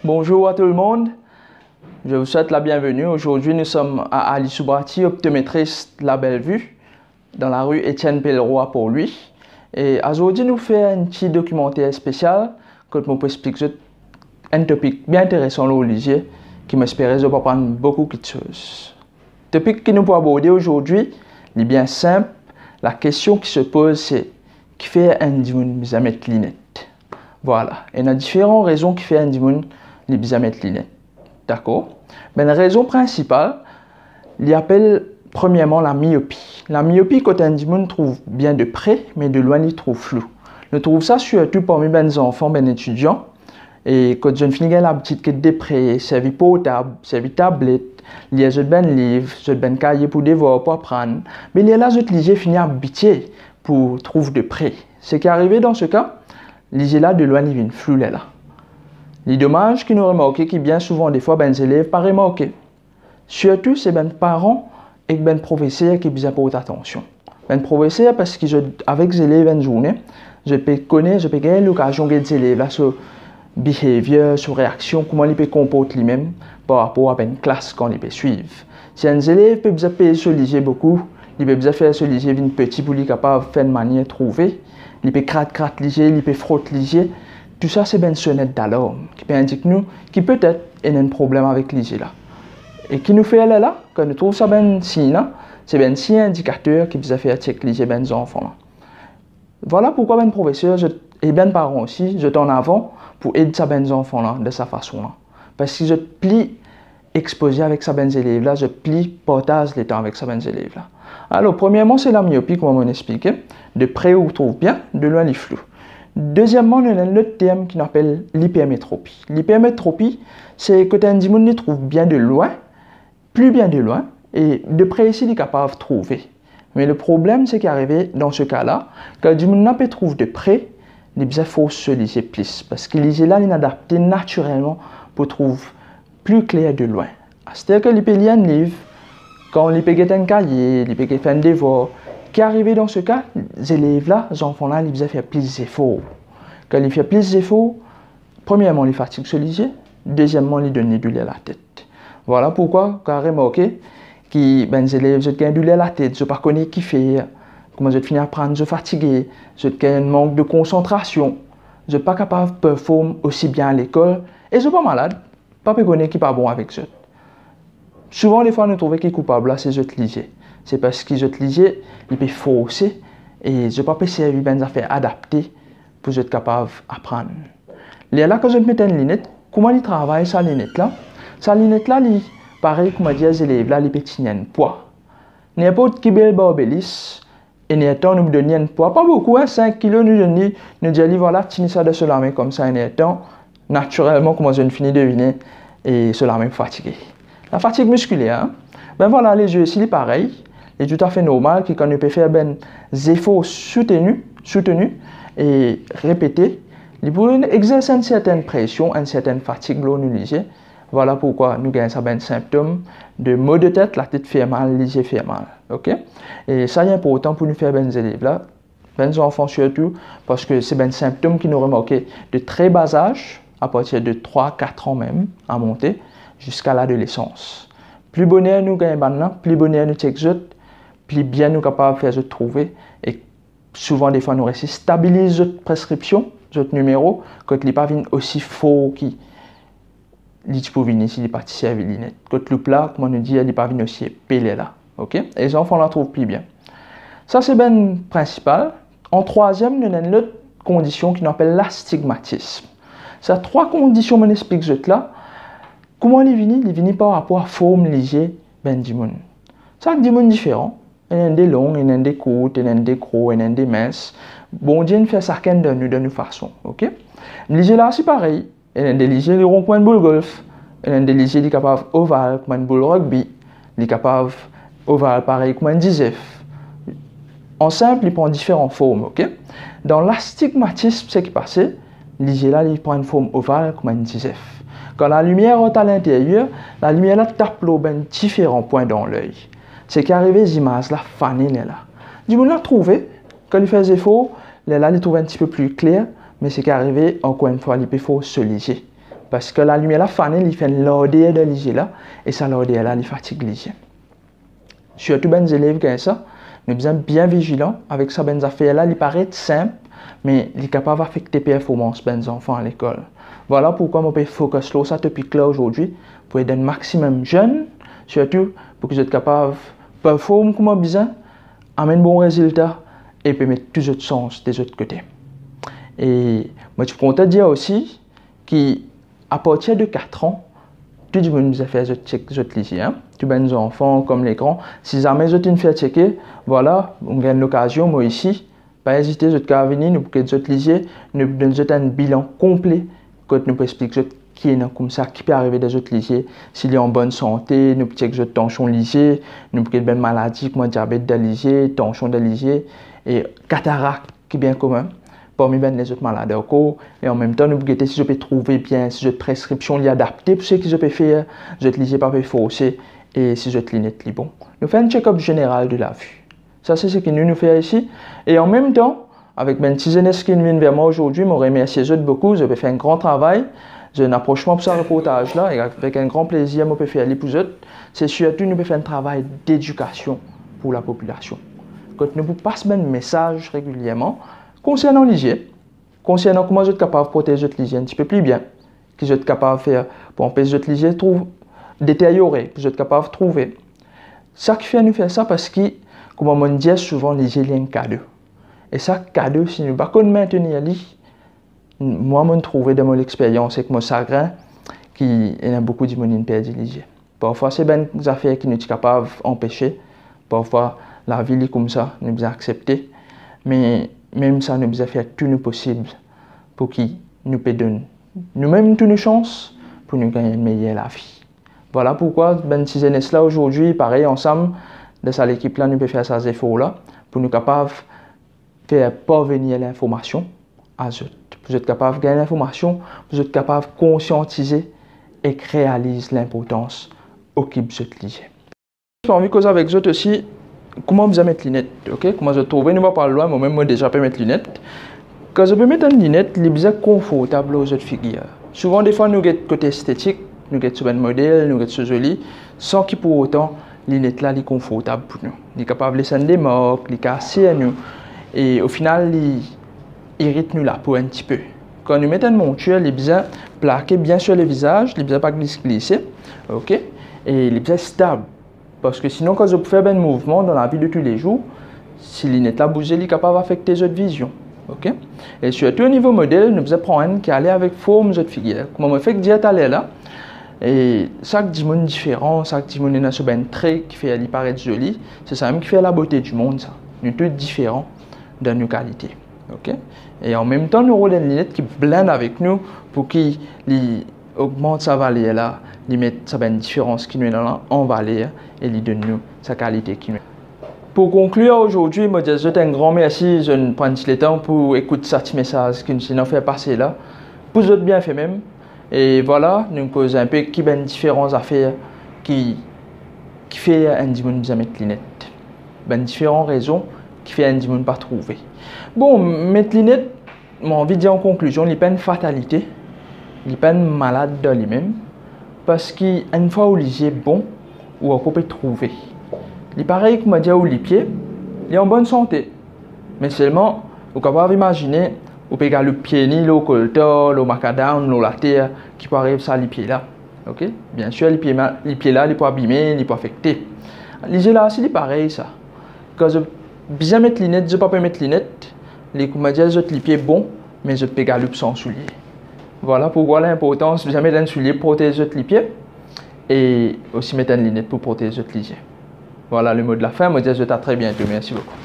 Bonjour à tout le monde, je vous souhaite la bienvenue. Aujourd'hui, nous sommes à Ali Soubrati, optométriste La Belle-Vue, dans la rue Étienne Pelleroy pour lui. Et aujourd'hui, nous faisons un petit documentaire spécial que je vous explique un topic bien intéressant au lycée qui m'espérait de apprendre beaucoup de choses. Le topic que nous pouvons aborder aujourd'hui est bien simple. La question qui se pose, c'est qui fait un individu à mettre lunettes. Voilà, et il y a différentes raisons qui fait un individu à mettre lunettes. D'accord? Mais la raison principale, il appelle premièrement la myopie. La myopie, quand un individu trouve bien de près, mais de loin, il trouve flou. On trouve ça surtout parmi les enfants, les étudiants. Et quand je finis l'habitude de près, servir portable, servir tablette, lire un livre, un cahier pour devoir, pour apprendre. Mais il y a là, je lisais finir habitué pour trouver de près. Ce qui est arrivé dans ce cas, lisez là de loin, il vient flou là. Les dommages qu'ils nous remarquent, qui bien souvent, des fois, les élèves pas remarqués. Surtout, c'est les parents et les professeurs qui besoin porter attention. Les professeurs, parce qu'avec les élèves une journée, je peux connaître, je peux gagner l'occasion des élèves là, sur behavior, sur réaction, comment ils peuvent comporter lui-même par rapport à une classe qu'on peut suivre. Si un élève peut se liser beaucoup, il peut faire se liser une petite pour lui capable de faire une manière de trouver, il peut cratte liser, il peut frotter liser. Tout ça, c'est une sonnette d'alarme qui peut indiquer nous qu'il peut-être y a un problème avec liser là. Et qui nous fait là, quand nous trouvons ça ben signe, c'est un signe indicateur qui peut faire check liser ben enfants là. Voilà pourquoi ben professeur et ben parents aussi, je en avant pour aider ça ben enfants là de sa façon là. Parce que je plie exposé avec ça ben élèves là, je plie partage les temps avec ça ben élèves là. Alors premièrement, c'est la myopie comme on expliqué, de près on trouve bien, de loin il flou. Deuxièmement, on a un autre terme qui s'appelle l'hypermétropie. L'hypermétropie, c'est quand un individu trouve bien de loin, plus bien de loin, et de près ici, il est capable de trouver. Mais le problème, c'est qu'arrivé dans ce cas-là, quand l'individu n'a pas trouvé de près, il faut se liser plus. Parce que liser là, il est adapté naturellement pour trouver plus clair de loin. C'est-à-dire qu'il peut lire un livre, quand il peut lire un cahier, il peut faire un devoir. Qui arrivé dans ce cas, les élèves là, les enfants là, ils doivent faire plus d'efforts. Quand ils font plus d'efforts, premièrement, ils fatiguent se liser, deuxièmement, ils donnent du lait à la tête. Voilà pourquoi, quand remarqué, que les élèves, ils ont du lait à la tête, ils ne connaissent pas qui faire, comment ils finissent à apprendre, ils sont fatigués, ils ont un manque de concentration, ils ne sont pas capables de performer aussi bien à l'école, et ils sont pas malades, pas connaître qui n'est pas bon avec eux. Souvent, les fois, nous trouvons qui est coupable, là, c'est eux qui lisent. C'est parce qu'ils ont lisé, ils peuvent forcer et je ne peux pas servir des affaires adaptées pour être capable d'apprendre. Là, quand je mets une lunette, comment ils travaillent sa lunette là? Sa lunette là, pareil comme dire les élèves là, ils peuvent tenir un poids. N'importe qui bel barbelis, et n'importe nous donne un poids, pas beaucoup, 5 kg, nous disons voilà, tenez ça de se la main comme ça, et naturellement, comment je finis de deviner, et se la main fatigué. La fatigue musculaire, hein? Ben voilà, les yeux ici, c'est pareil. C'est tout à fait normal que quand on peut faire des efforts soutenus et répétés, il peut exercer une certaine pression, une certaine fatigue l'onusé. Voilà pourquoi nous avons un symptôme de maux de tête, la tête fait mal, les yeux fait mal. Okay? Et ça est important pour nous faire des élèves là, des enfants surtout, parce que c'est un symptôme qui nous remarque de très bas âge, à partir de 3-4 ans même, à monter, jusqu'à l'adolescence. Plus bonheur nous gagnons maintenant, plus bonheur nous t'exote, plus bien nous capables de faire trouver. Et souvent, des fois, nous réussissons à stabiliser notre prescription, notre numéro, quand il n'est pas aussi faux qu'il peut venir s'il n'est pas servi lunette. Quand le plat, comme on nous dit, il n'est pas aussi épais là. Okay? Et les enfants la trouvent plus bien. Ça, c'est bien principal. En troisième, nous avons une autre condition qui s'appelle l'astigmatisme. Ces trois conditions, je explique là. Comment il vient? Il vient par rapport à la forme légère ben du monde. Ça des mondes différents. Il y en a des longs, il y en a des courtes, il y en a des gros, il y en a des minces. Bon Dieu fait chacun de nous façon. Ok? Léger là c'est pareil. Il y en a des légers ronds comme une boule golf. Il y en a des légers qui sont capables ovales comme une boule rugby. Ils sont capables ovales pareil comme un 10F. En simple, ils prennent différentes formes. Ok? Dans l'astigmatisme, ce qui passe, léger là il prend une forme ovale comme un 10F. Quand la lumière est à l'intérieur, la lumière là tape différents points dans l'œil. C'est qu'arrivé les images là, fanées là. Du monde l'a trouvé, quand il fait des efforts, là il trouve un petit peu plus clair, mais c'est qu'arrivé encore une fois, il faut se liger. Parce que la lumière là, fanée, il fait l'ordre de l'IG là, et ça l'ordre là, il fatigue l'IG. Surtout les élèves qui ont ça, nous sommes bien vigilants avec ça, les affaires là, il paraît simple, mais il est capable d'affecter les performances des enfants à l'école. Voilà pourquoi je peux focus sur ça topic là aujourd'hui, pour aider un maximum jeunes, surtout pour que vous soyez capable de performer comme besoin, amener bon résultat et puis mettre tous les autres sens des autres côtés. Et moi, je peux te dire aussi qu'à partir de 4 ans, tout le monde nous a fait autres lycée. Tous les enfants comme les grands, si jamais vous avez fait checker, voilà, on gagne l'occasion, moi ici, pas hésiter, vous avez venir, nous pouvons autres lycée, nous donnons un bilan complet, quand nous pouvons expliquer qui est comme ça, qui peut arriver des autres lycées, s'il est en bonne santé, nous pouvons checker tension lycée, nous pouvons des maladies comme diabète de lycée, tension de lycée, et cataracte qui est bien commun. Parmi les autres malades et en même temps nous pouvons si je peux trouver bien si votre prescription est adaptée pour ce que je peux faire, je ne lisez pas forcer et si votre lunette est bon. Nous faisons un check-up général de la vue. Ça c'est ce que nous faisons ici et en même temps avec mes petits jeunes qui viennent vers moi aujourd'hui, je remercie les autres beaucoup, je vais faire un grand travail, j'ai un approchement pour ce reportage là et avec un grand plaisir je peux faire les plus autres. C'est surtout nous pouvons faire un travail d'éducation pour la population. Quand nous passons un message régulièrement concernant l'hygiène, concernant comment vous êtes capable de protéger votre hygiène un petit peu plus bien, que vous êtes capable de faire pour empêcher votre hygiène de détériorer, que vous êtes capable de trouver. Ça qui fait nous faire ça parce que, comme on dit souvent, l'hygiène est un cadeau. Et ça, cadeau, si nous ne pouvons pas maintenir l'hygiène, moi, je trouve dans mon expérience avec mon chagrin qu'il y a beaucoup de gens qui perdent l'hygiène. Parfois, c'est des affaires qui nous sont capables d'empêcher. Parfois, la vie est comme ça, nous devons accepter. Mais même ça, nous devons faire tout le possible pour qu'il nous donne nous-mêmes toutes nos chances pour nous gagner une meilleure vie. Voilà pourquoi, ces jeunesses-là aujourd'hui, pareil, ensemble, de cette équipe-là, nous pouvons faire ces efforts-là pour nous capables de faire parvenir l'information à eux. Vous êtes capable de gagner l'information, vous êtes capable de conscientiser et réaliser l'importance au qui vous êtes lié. J'ai envie de causer avec vous aussi. Comment vous mettre les lunettes, ok? Comment je trouve, nous ne pas loin, moi-même, moi déjà peux mettre les lunettes. Quand je peux mettre une lunette, les bien confortable aux autres figures. Souvent, des fois, nous avons côté esthétique, nous avons sur un modèle, nous avons sur joli, sans que pour autant, les lunettes là, sont confortables pour nous. Ils sont capables de laisser des marques, de casser à nous. Et au final, ils irritent nous la peau un petit peu. Quand nous mettons une monture, les bien plaqués bien sur le visage, les bien pas glisser, ok? Et les bien stables. Parce que sinon, quand vous faites un mouvement dans la vie de tous les jours, si les lunettes là bougent, ils sont capables d'affecter votre vision. Okay? Et surtout au niveau modèle, nous devons prendre un qui allait avec forme de figure. Comme on fait que dire allait là, et chaque dimanche différent, chaque dimanche a un trait qui fait aller paraître joli, c'est ça même qui fait la beauté du monde. Ça. Nous sommes tous différents dans nos qualités. Okay? Et en même temps, nous avons des lunettes qui blendent avec nous pour qu'ils augmentent sa valeur là, ils mettent une différence qui nous est en valeur et ils donnent nous sa qualité qui nous est. Pour conclure aujourd'hui, je vous souhaite un grand merci. Je ne prends pas le temps pour écouter ce message que nous avons fait passer là. Pour vous bien fait même. Et voilà, nous causons un peu qui a une différence à faire qui fait un dimanche besoin mettre lunettes. Ben différentes raisons qui fait un dimanche pas trouver. Bon, mettre lunettes, j'ai envie de dire en conclusion, il n'y a pas une fatalité, il n'y a pas une malade dans lui-même, parce qu'une fois où il est bon, ou on peut trouver. Il est pareil que dire où les pieds, il est en bonne santé. Mais seulement, vous pouvez imaginer, vous pouvez le pied ni le colteur, le macadam, le terre, qui peut arriver ça les pieds là. Okay? Bien sûr, les pieds là, ils peuvent abîmer, ils peuvent affecter. Les là, c'est pareil ça. Quand je bien mettre les lunettes, je ne peux pas mettre les lunettes. Les pieds bons, mais je peux galoper sans souliers. Voilà pourquoi l'importance de bien mettre un soulier pour protéger les pieds et aussi mettre une lunette pour protéger les yeux. Voilà le mot de la fin. Je vous dis à très bientôt. Merci beaucoup.